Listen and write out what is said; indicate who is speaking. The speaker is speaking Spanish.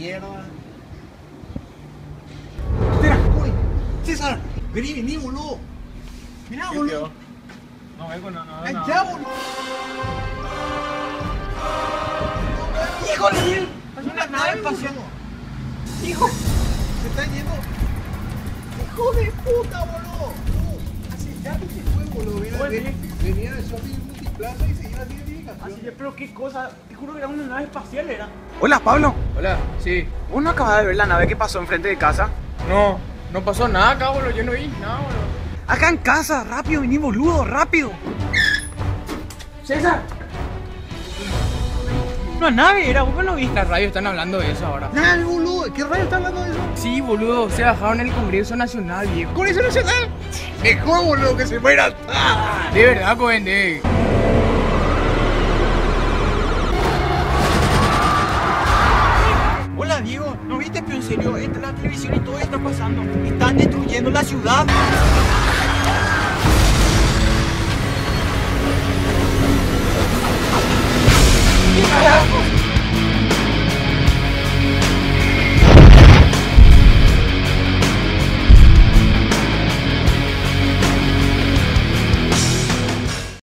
Speaker 1: mierda. Espera, uy. César, vení, boludo. Mirá,
Speaker 2: ¿Qué
Speaker 1: boludo.
Speaker 2: quedó? No vengo, no.
Speaker 1: Allá, boludo. ¡Híjole! Hay una nave espacial. ¡Hijo! Se está yendo. ¡Hijo de puta, boludo! Así ya que se fue, boludo. Venía de Shopping Multiplaza y seguía así de
Speaker 3: Así de, pero qué cosa, te juro que era una nave espacial, era.
Speaker 4: Hola, Pablo.
Speaker 2: Hola, sí.
Speaker 4: ¿Vos no acabas de ver la nave que pasó enfrente de casa?
Speaker 2: No pasó nada acá, boludo. Yo no vi nada, boludo.
Speaker 4: Acá en casa, rápido, vení, boludo, rápido.
Speaker 3: César. Una nave era, vos no viste.
Speaker 2: Las radios están hablando de eso ahora.
Speaker 1: ¡Nave, boludo! ¿Qué rayo está hablando de eso?
Speaker 2: Sí, boludo. Se bajaron en el Congreso Nacional, viejo.
Speaker 1: ¿Con eso nacional? Mejor, boludo, que se muera.
Speaker 2: De verdad, joven,
Speaker 3: Hola, Diego, ¿no viste? Pero en serio, entra la televisión y todo está pasando. Están destruyendo la ciudad.